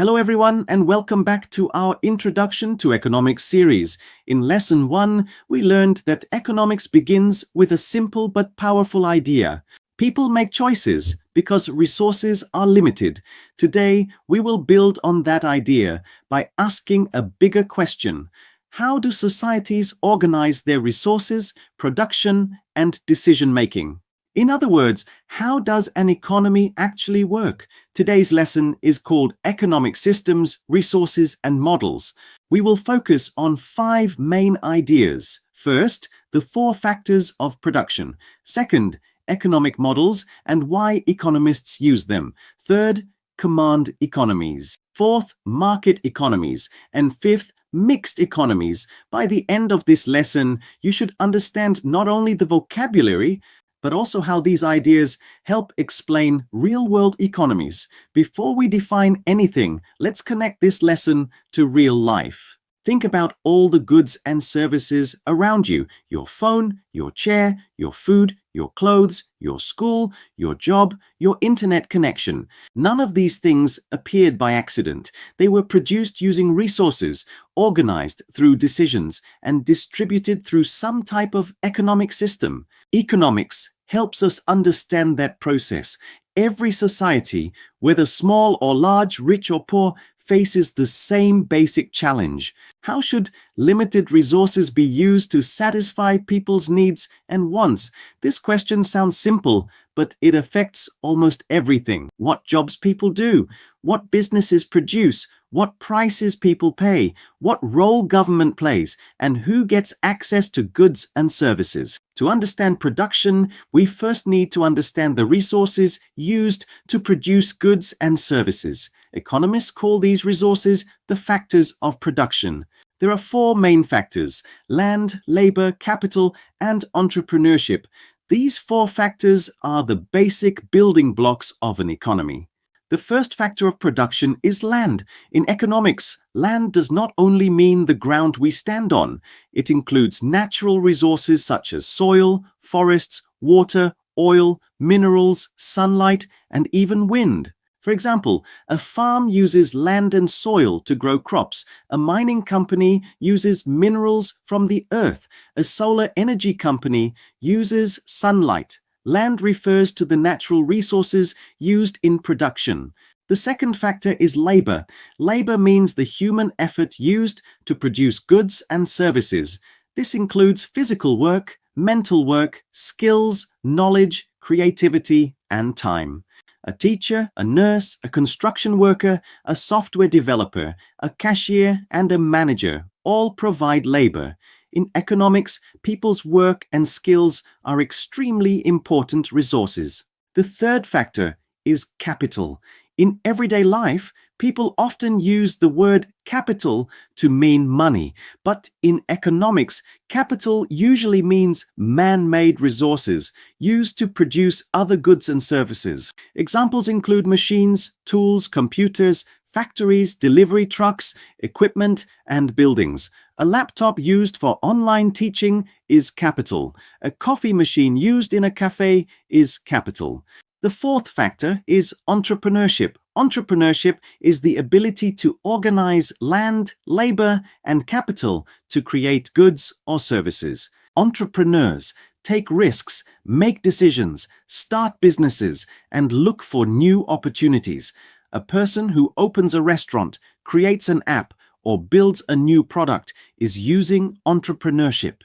Hello everyone and welcome back to our Introduction to Economics series. In Lesson 1, we learned that economics begins with a simple but powerful idea. People make choices because resources are limited. Today, we will build on that idea by asking a bigger question. How do societies organize their resources, production, and decision-making? In other words, how does an economy actually work? Today's lesson is called Economic Systems, Resources and Models. We will focus on 5 main ideas. First, the 4 factors of production. Second, economic models and why economists use them. Third, command economies. Fourth, market economies. And fifth, mixed economies. By the end of this lesson, you should understand not only the vocabulary, but also how these ideas help explain real-world economies. Before we define anything, let's connect this lesson to real life. Think about all the goods and services around you: your phone, your chair, your food, your clothes, your school, your job, your internet connection. None of these things appeared by accident. They were produced using resources, organized through decisions, and distributed through some type of economic system. Economics helps us understand that process. Every society, whether small or large, rich or poor, faces the same basic challenge. How should limited resources be used to satisfy people's needs and wants? This question sounds simple, but it affects almost everything. What jobs people do, what businesses produce, what prices people pay, what role government plays, and who gets access to goods and services. To understand production, we first need to understand the resources used to produce goods and services. Economists call these resources the factors of production. There are 4 main factors: land, labor, capital, and entrepreneurship. These 4 factors are the basic building blocks of an economy. The first factor of production is land. In economics, land does not only mean the ground we stand on. It includes natural resources such as soil, forests, water, oil, minerals, sunlight, and even wind. For example, a farm uses land and soil to grow crops. A mining company uses minerals from the earth. A solar energy company uses sunlight. Land refers to the natural resources used in production. The second factor is labor. Labor means the human effort used to produce goods and services. This includes physical work, mental work, skills, knowledge, creativity, and time. A teacher, a nurse, a construction worker, a software developer, a cashier, and a manager all provide labor. In economics, people's work and skills are extremely important resources. The third factor is capital. In everyday life, people often use the word capital to mean money, but in economics, capital usually means man-made resources used to produce other goods and services. Examples include machines, tools, computers, factories, delivery trucks, equipment, and buildings. A laptop used for online teaching is capital. A coffee machine used in a cafe is capital. The fourth factor is entrepreneurship. Entrepreneurship is the ability to organize land, labor, and capital to create goods or services. Entrepreneurs take risks, make decisions, start businesses, and look for new opportunities. A person who opens a restaurant, creates an app, or builds a new product is using entrepreneurship.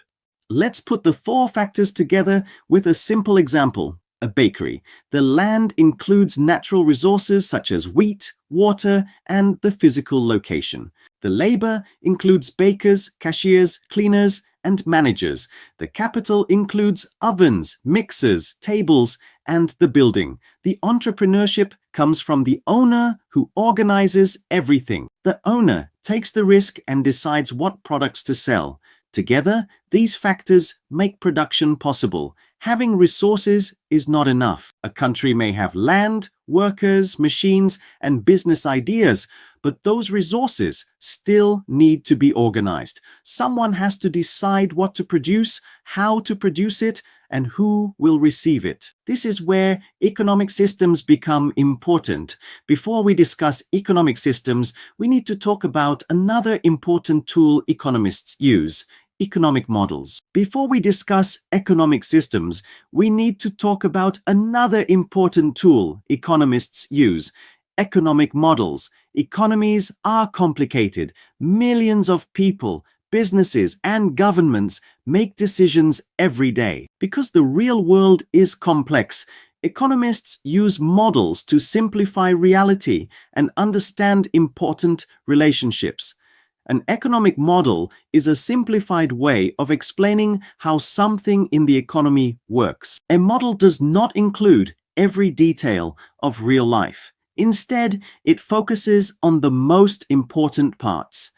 Let's put the 4 factors together with a simple example. A bakery. The land includes natural resources such as wheat, water, and the physical location. The labor includes bakers, cashiers, cleaners, and managers. The capital includes ovens, mixers, tables, and the building. The entrepreneurship comes from the owner who organizes everything. The owner takes the risk and decides what products to sell. Together, these factors make production possible. Having resources is not enough. A country may have land, workers, machines, and business ideas, but those resources still need to be organized. Someone has to decide what to produce, how to produce it, and who will receive it. This is where economic systems become important. Before we discuss economic systems, we need to talk about another important tool economists use: economic models. Before we discuss economic systems, we need to talk about another important tool economists use: economic models. Economies are complicated. Millions of people, businesses, and governments make decisions every day. Because the real world is complex, economists use models to simplify reality and understand important relationships. An economic model is a simplified way of explaining how something in the economy works. A model does not include every detail of real life. Instead, it focuses on the most important parts.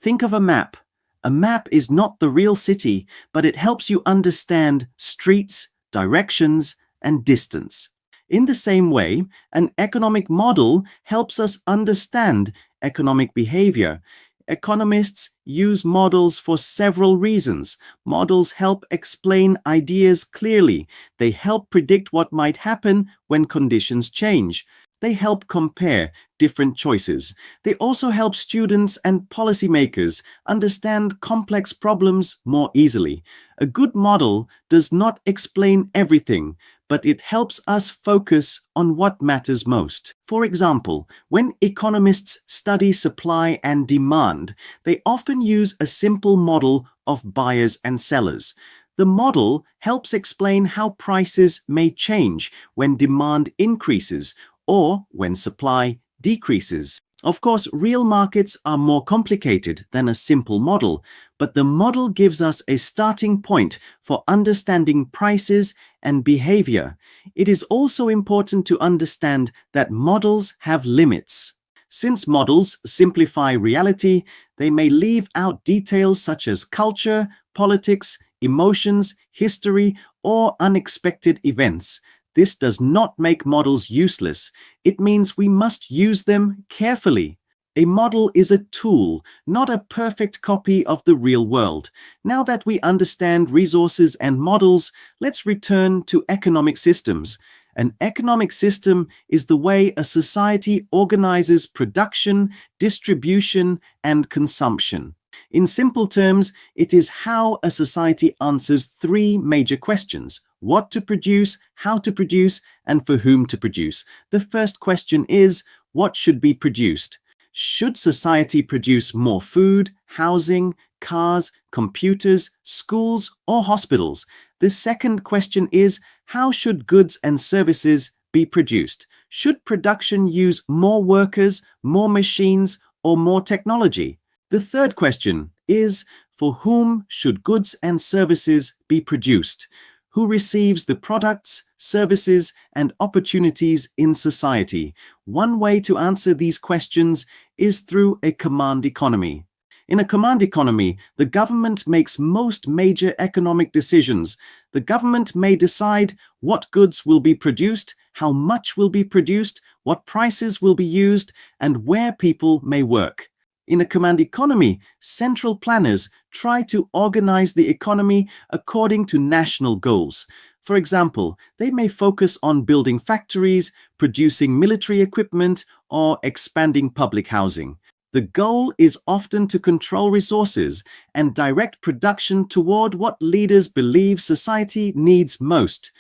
Think of a map. A map is not the real city, but it helps you understand streets, directions, and distance. In the same way, an economic model helps us understand economic behavior. Economists use models for several reasons. Models help explain ideas clearly. They help predict what might happen when conditions change. They help compare different choices. They also help students and policymakers understand complex problems more easily. A good model does not explain everything, but it helps us focus on what matters most. For example, when economists study supply and demand, they often use a simple model of buyers and sellers. The model helps explain how prices may change when demand increases or when supply decreases. Of course, real markets are more complicated than a simple model, but the model gives us a starting point for understanding prices and behavior. It is also important to understand that models have limits. Since models simplify reality, they may leave out details such as culture, politics, emotions, history, or unexpected events. This does not make models useless. It means we must use them carefully. A model is a tool, not a perfect copy of the real world. Now that we understand resources and models, let's return to economic systems. An economic system is the way a society organizes production, distribution, and consumption. In simple terms, it is how a society answers three major questions: what to produce, how to produce, and for whom to produce. The first question is, what should be produced? Should society produce more food, housing, cars, computers, schools, or hospitals? The second question is, how should goods and services be produced? Should production use more workers, more machines, or more technology? The third question is, for whom should goods and services be produced? Who receives the products, services, and opportunities in society? One way to answer these questions is through a command economy. In a command economy, the government makes most major economic decisions. The government may decide what goods will be produced, how much will be produced, what prices will be used, and where people may work. In a command economy, central planners try to organize the economy according to national goals. For example, they may focus on building factories, producing military equipment, or expanding public housing. The goal is often to control resources and direct production toward what leaders believe society needs most.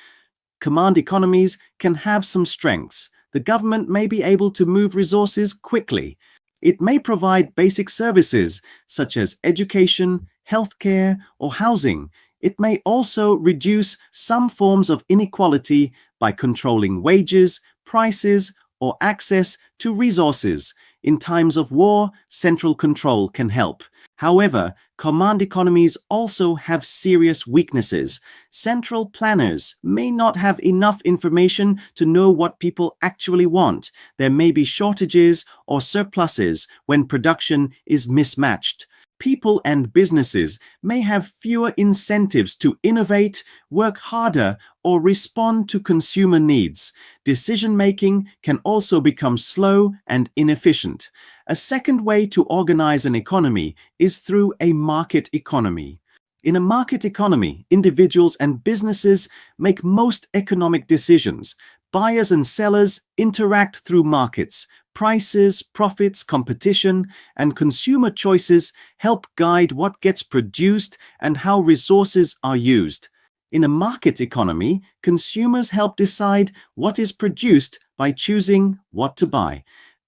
Command economies can have some strengths. The government may be able to move resources quickly. It may provide basic services such as education, healthcare, or housing. It may also reduce some forms of inequality by controlling wages, prices, or access to resources. In times of war, central control can help. However, command economies also have serious weaknesses. Central planners may not have enough information to know what people actually want. There may be shortages or surpluses when production is mismatched. People and businesses may have fewer incentives to innovate, work harder, or respond to consumer needs. Decision-making can also become slow and inefficient. A second way to organize an economy is through a market economy. In a market economy, individuals and businesses make most economic decisions. Buyers and sellers interact through markets. Prices, profits, competition, and consumer choices help guide what gets produced and how resources are used. In a market economy, consumers help decide what is produced by choosing what to buy.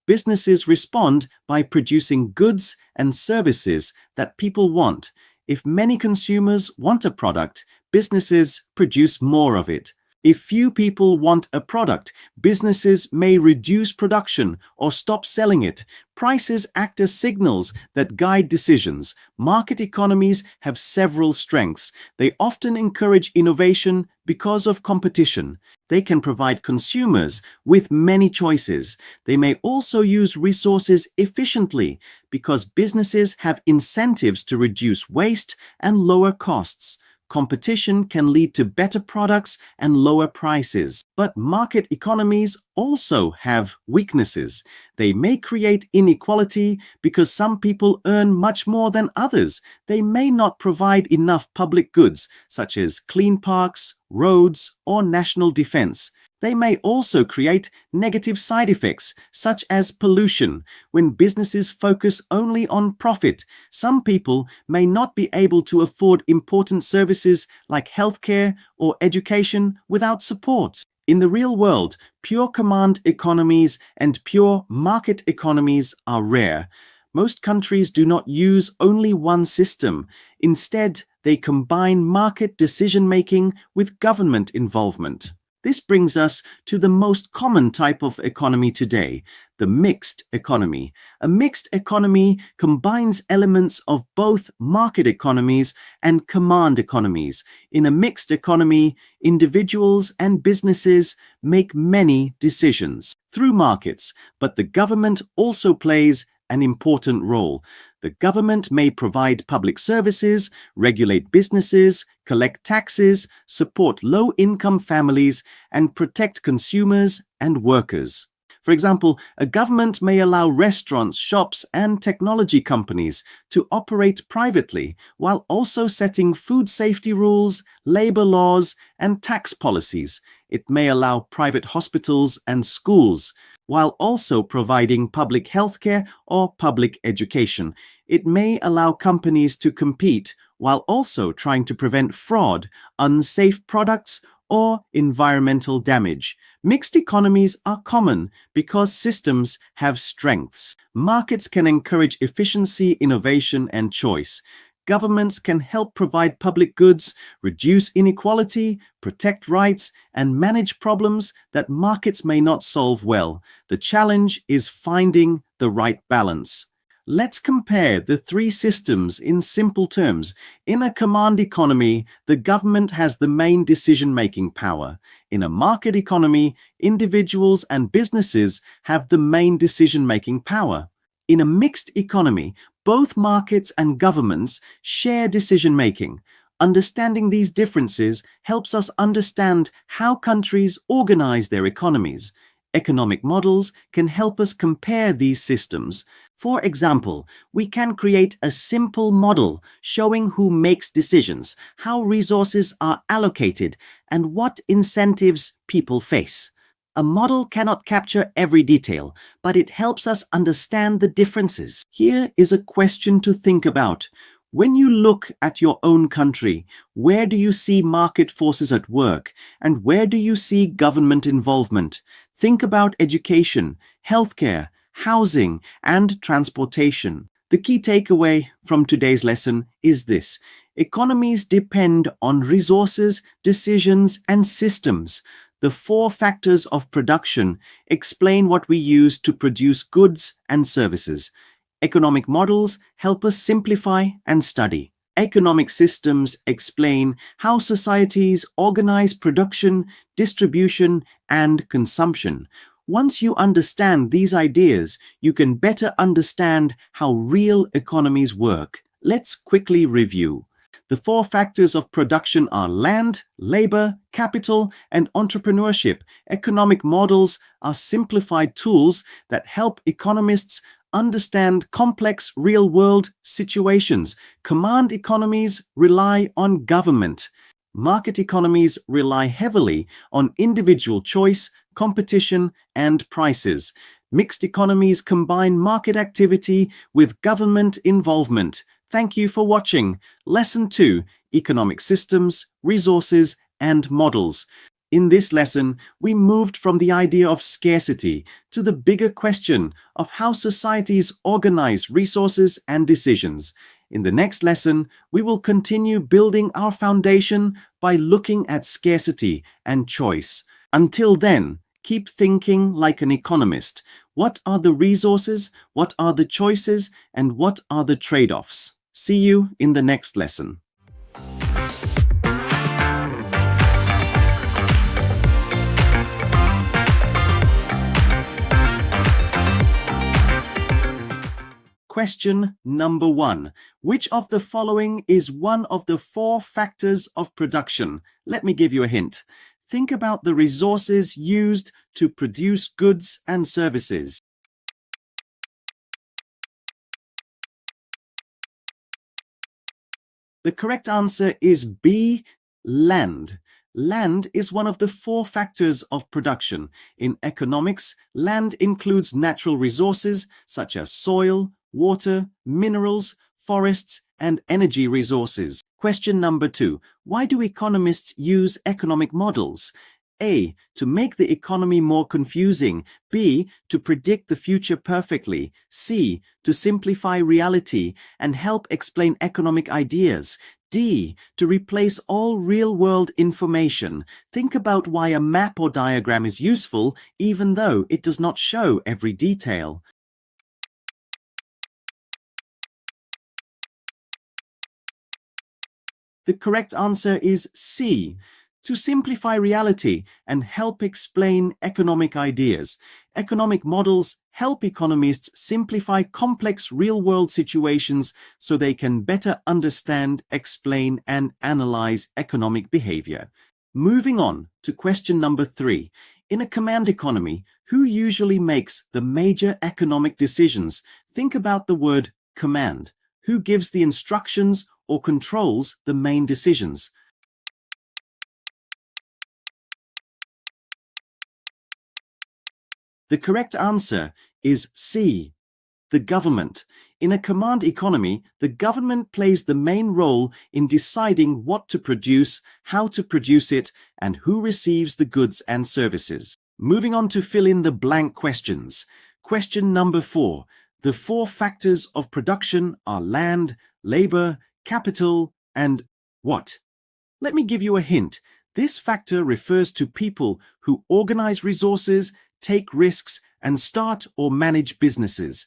Businesses respond by producing goods and services that people want. If many consumers want a product, businesses produce more of it. If few people want a product, businesses may reduce production or stop selling it. Prices act as signals that guide decisions. Market economies have several strengths. They often encourage innovation because of competition. They can provide consumers with many choices. They may also use resources efficiently because businesses have incentives to reduce waste and lower costs. Competition can lead to better products and lower prices. But market economies also have weaknesses. They may create inequality because some people earn much more than others. They may not provide enough public goods, such as clean parks, roads, or national defense. They may also create negative side effects, such as pollution. When businesses focus only on profit, some people may not be able to afford important services like healthcare or education without support. In the real world, pure command economies and pure market economies are rare. Most countries do not use only one system. Instead, they combine market decision-making with government involvement. This brings us to the most common type of economy today, the mixed economy. A mixed economy combines elements of both market economies and command economies. In a mixed economy, individuals and businesses make many decisions through markets, but the government also plays an important role. The government may provide public services, regulate businesses, collect taxes, support low-income families, and protect consumers and workers. For example, a government may allow restaurants, shops, and technology companies to operate privately while also setting food safety rules, labor laws, and tax policies. It may allow private hospitals and schools while also providing public healthcare or public education. It may allow companies to compete while also trying to prevent fraud, unsafe products, or environmental damage. Mixed economies are common because systems have strengths. Markets can encourage efficiency, innovation, and choice. Governments can help provide public goods, reduce inequality, protect rights, and manage problems that markets may not solve well. The challenge is finding the right balance. Let's compare the three systems in simple terms. In a command economy, the government has the main decision-making power. In a market economy, individuals and businesses have the main decision-making power. In a mixed economy, both markets and governments share decision-making. Understanding these differences helps us understand how countries organize their economies. Economic models can help us compare these systems. For example, we can create a simple model showing who makes decisions, how resources are allocated, and what incentives people face. A model cannot capture every detail, but it helps us understand the differences. Here is a question to think about. When you look at your own country, where do you see market forces at work, and where do you see government involvement? Think about education, healthcare, housing, and transportation. The key takeaway from today's lesson is this: economies depend on resources, decisions, and systems. The four factors of production explain what we use to produce goods and services. Economic models help us simplify and study. Economic systems explain how societies organize production, distribution, and consumption. Once you understand these ideas, you can better understand how real economies work. Let's quickly review. The four factors of production are land, labor, capital, and entrepreneurship. Economic models are simplified tools that help economists understand complex real-world situations. Command economies rely on government. Market economies rely heavily on individual choice, competition, and prices. Mixed economies combine market activity with government involvement. Thank you for watching. Lesson 2: Economic Systems, Resources, and Models. In this lesson, we moved from the idea of scarcity to the bigger question of how societies organize resources and decisions. In the next lesson, we will continue building our foundation by looking at scarcity and choice. Until then, keep thinking like an economist. What are the resources? What are the choices? And what are the trade-offs? See you in the next lesson. Question number 1. Which of the following is one of the 4 factors of production? Let me give you a hint. Think about the resources used to produce goods and services. The correct answer is B, land. Land is one of the 4 factors of production. In economics, land includes natural resources such as soil, water, minerals, forests, and energy resources. Question number 2. Why do economists use economic models? A. To make the economy more confusing. B. To predict the future perfectly. C. To simplify reality and help explain economic ideas. D. To replace all real-world information. Think about why a map or diagram is useful even though it does not show every detail. The correct answer is C. To simplify reality and help explain economic ideas. Economic models help economists simplify complex real-world situations so they can better understand, explain, and analyze economic behavior. Moving on to question number 3. In a command economy, who usually makes the major economic decisions? Think about the word command. Who gives the instructions or controls the main decisions? The correct answer is C, the government. In a command economy, the government plays the main role in deciding what to produce, how to produce it, and who receives the goods and services. Moving on to fill in the blank questions. Question number 4. The 4 factors of production are land, labor, capital, and what? Let me give you a hint. This factor refers to people who organize resources, take risks, and start or manage businesses.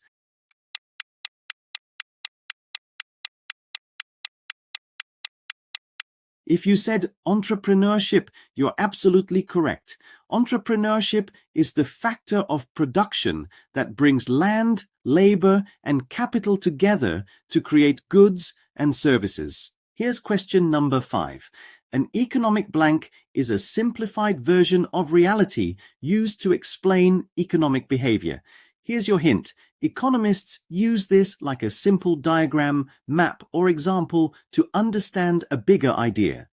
If you said entrepreneurship, you're absolutely correct. Entrepreneurship is the factor of production that brings land, labor, and capital together to create goods and services. Here's question number 5. An economic blank is a simplified version of reality used to explain economic behavior. Here's your hint. Economists use this like a simple diagram, map, or example to understand a bigger idea.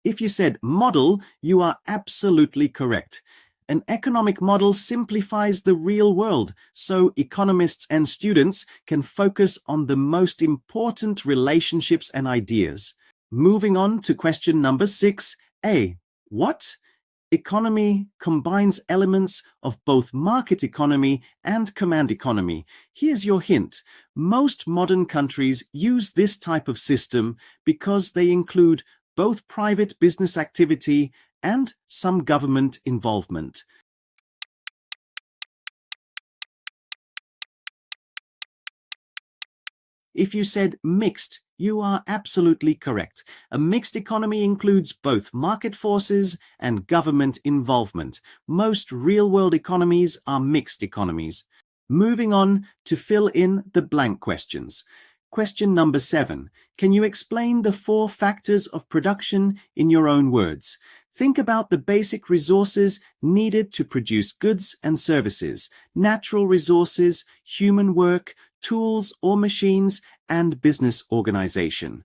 If you said model, you are absolutely correct. An economic model simplifies the real world, so economists and students can focus on the most important relationships and ideas. Moving on to question number 6. A. What? Economy combines elements of both market economy and command economy. Here's your hint. Most modern countries use this type of system because they include both private business activity and some government involvement. If you said mixed, you are absolutely correct. A mixed economy includes both market forces and government involvement. Most real-world economies are mixed economies. Moving on to fill in the blank questions. Question number 7. Can you explain the 4 factors of production in your own words? Think about the basic resources needed to produce goods and services: natural resources, human work, tools or machines, and business organization.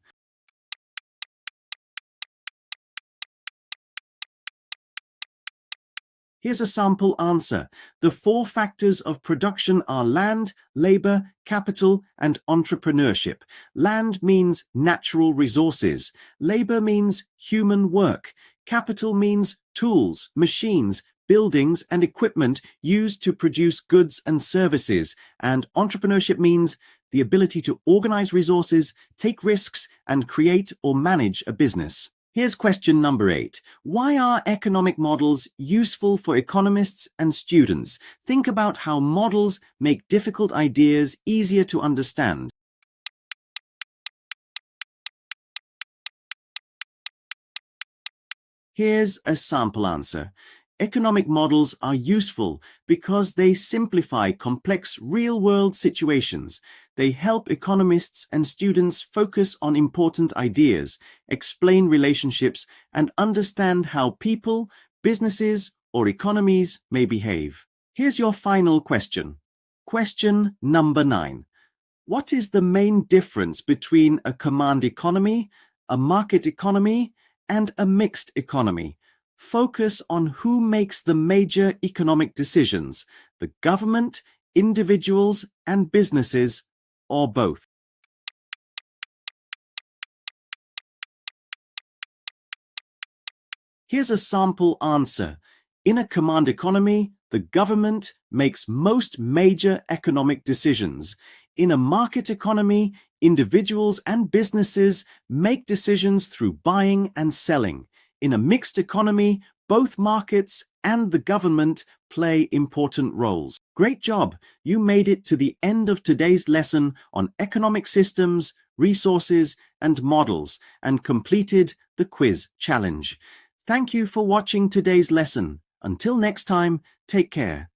Here's a sample answer. The four factors of production are land, labor, capital, and entrepreneurship. Land means natural resources. Labor means human work. Capital means tools, machines, buildings, and equipment used to produce goods and services. And entrepreneurship means the ability to organize resources, take risks, and create or manage a business. Here's question number 8. Why are economic models useful for economists and students? Think about how models make difficult ideas easier to understand. Here's a sample answer. Economic models are useful because they simplify complex real-world situations. They help economists and students focus on important ideas, explain relationships, and understand how people, businesses, or economies may behave. Here's your final question. Question number 9. What is the main difference between a command economy, a market economy, and a mixed economy? Focus on who makes the major economic decisions: the government, individuals, and businesses, or both. Here's a sample answer. In a command economy, the government makes most major economic decisions. In a market economy, individuals and businesses make decisions through buying and selling. In a mixed economy, both markets and the government play important roles. Great job! You made it to the end of today's lesson on economic systems, resources, and models, and completed the quiz challenge. Thank you for watching today's lesson. Until next time, take care.